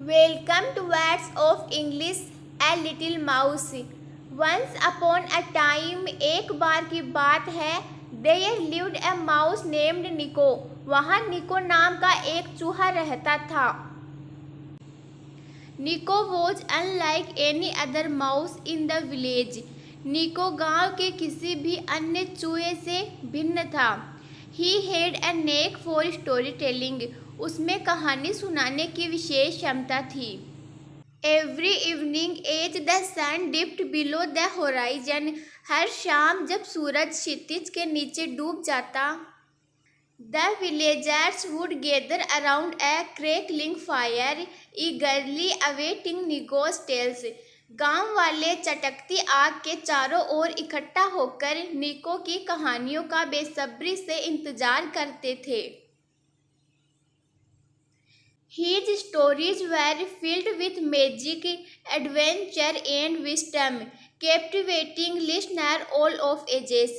Welcome to Words of English, a little mouse. Once upon a time, एक बार की बात है, there lived a mouse named Nico. वहाँ निको नाम का एक चूहा रहता था. Nico was unlike any other mouse in the village. निको गांव के किसी भी अन्य चूहे से भिन्न था. He had a knack for storytelling. उसमें कहानी सुनाने की विशेष क्षमता थी. Every evening as the sun dipped below the horizon, हर शाम जब सूरज क्षितिज के नीचे डूब जाता, the villagers would gather around a crackling fire, eagerly awaiting Nico's tales. गांव वाले चटकती आग के चारों ओर इकट्ठा होकर निको की कहानियों का बेसब्री से इंतजार करते थे. His stories were filled with magic, adventure and wisdom, captivating listeners all of ages.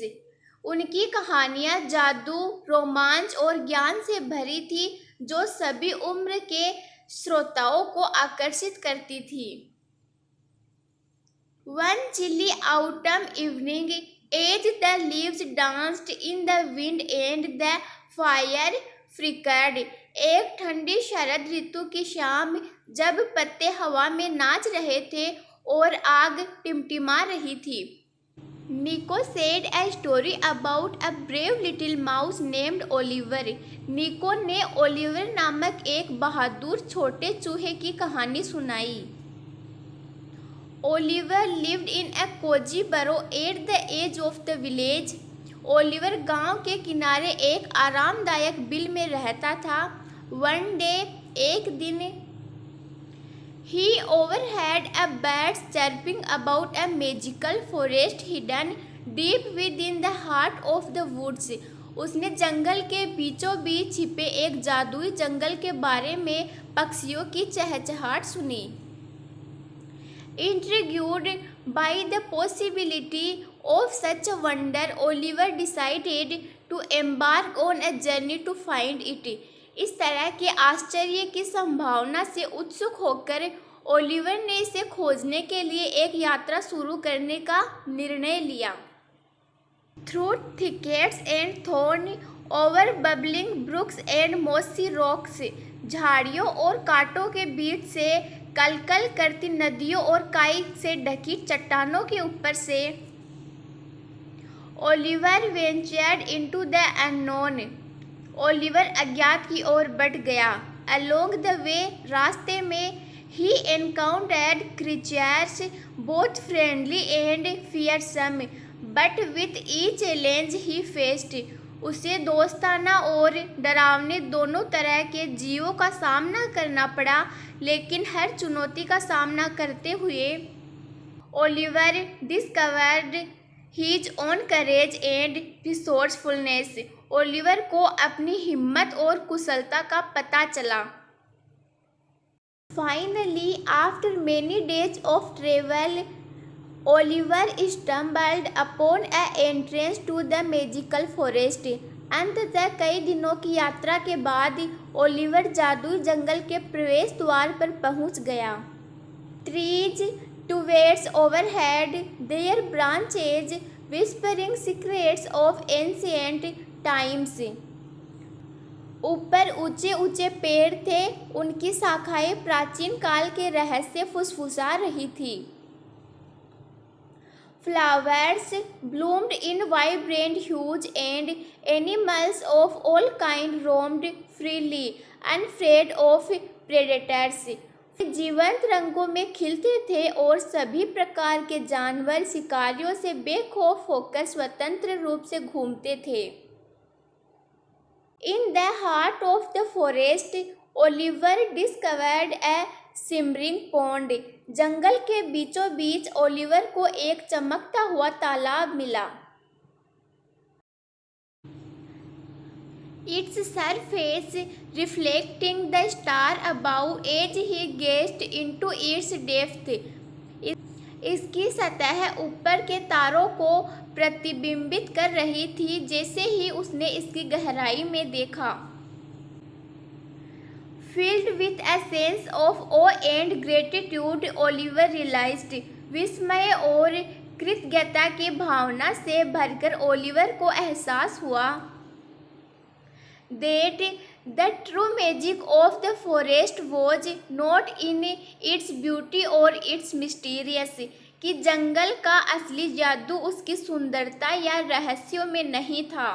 उनकी कहानियाँ जादू, रोमांच और ज्ञान से भरी थी, जो सभी उम्र के श्रोताओं को आकर्षित करती थी. One chilly autumn evening, as the leaves danced in the wind and the fire flickered, एक ठंडी शरद ऋतु की शाम जब पत्ते हवा में नाच रहे थे और आग टिमटिमा रही थी. Nico said a story about a brave little mouse named Oliver. निको ने ओलिवर नामक एक बहादुर छोटे चूहे की कहानी सुनाई. Oliver lived in a cozy burrow at the edge of the village. Oliver गांव के किनारे एक आरामदायक बिल में रहता था. One day, एक दिन, he overheard a birds chirping about a magical forest hidden deep within the heart of the woods. उसने जंगल के बीचों बीच छिपे एक जादुई जंगल के बारे में पक्षियों की चहचहाट सुनी. Intrigued by the possibility of such a wonder, Oliver decided to embark on a journey to find it. इस तरह के आश्चर्य की संभावना से उत्सुक होकर ओलिवर ने इसे खोजने के लिए एक यात्रा शुरू करने का निर्णय लिया. Through thickets and thorn, over bubbling brooks and mossy rocks, झाड़ियों और कांटों के बीच से, कलकल करती नदियों और काई से ढकी चट्टानों के ऊपर से, Oliver ventured into the unknown. Oliver अज्ञात की ओर बढ़ गया. Along the way, रास्ते में, he encountered creatures both friendly and fearsome, but with each challenge he faced, उसे दोस्ताना और डरावने दोनों तरह के जीवों का सामना करना पड़ा, लेकिन हर चुनौती का सामना करते हुए Oliver discovered his own courage and resourcefulness. Oliver को अपनी हिम्मत और कुशलता का पता चला. Finally, after many days of travel, Oliver stumbled upon an entrance to the magical forest. अंततः कई दिनों की यात्रा के बाद ओलिवर जादुई जंगल के प्रवेश द्वार पर पहुंच गया. Trees towers overhead, their branches whispering secrets of ancient times. ऊपर ऊंचे ऊंचे पेड़ थे, उनकी शाखाएं प्राचीन काल के रहस्य फुसफुसा रही थी. Flowers bloomed in vibrant hues and animals of all kinds roamed freely, unafraid of predators. जीवंत रंगों में खिलते थे और सभी प्रकार के जानवर शिकारियों से बेखौफ होकर स्वतंत्र रूप से घूमते थे. In the heart of the forest, Oliver discovered a shimmering pond. जंगल के बीचों बीच ओलिवर को एक चमकता हुआ तालाब मिला. Its surface reflecting the star above as he gazed into its depth. इसकी सतह ऊपर के तारों को प्रतिबिंबित कर रही थी जैसे ही उसने इसकी गहराई में देखा. Filled with a sense of awe and gratitude, Oliver realized, विस्मय और कृतज्ञता की भावना से भरकर ओलिवर को एहसास हुआ that the true magic of the forest was not in its beauty or its mysterious, कि जंगल का असली जादू उसकी सुंदरता या रहस्यों में नहीं था,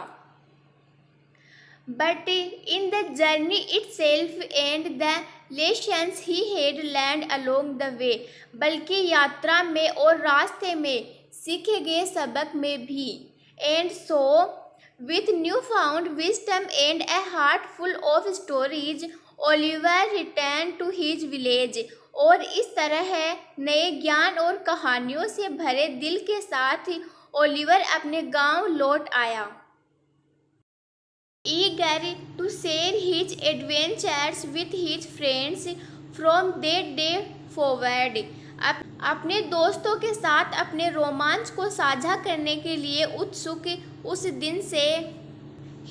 but in the journey itself and the lessons he had learned along the way, बल्कि यात्रा में और रास्ते में सीखे गए सबक में भी। And so with newfound wisdom and a heart full of stories, Oliver returned to his village, और इस तरह नए ज्ञान और कहानियों से भरे दिल के साथ ओलिवर अपने गांव लौट आया। Eager to share his adventures with his friends from that day forward, अपने दोस्तों के साथ अपने रोमांच को साझा करने के लिए उत्सुक उस दिन से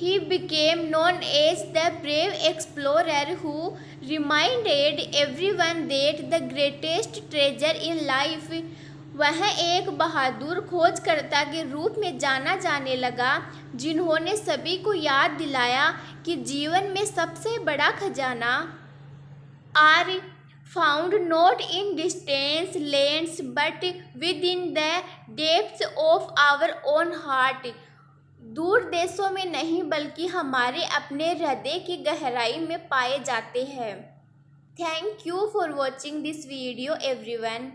he became known as the brave explorer who reminded everyone that the greatest treasure in life, वह एक बहादुर खोजकर्ता के रूप में जाना जाने लगा जिन्होंने सभी को याद दिलाया कि जीवन में सबसे बड़ा खजाना are found not in distant lands but within the depths of our own heart, दूर देशों में नहीं बल्कि हमारे अपने हृदय की गहराई में पाए जाते हैं। Thank you for watching this video everyone.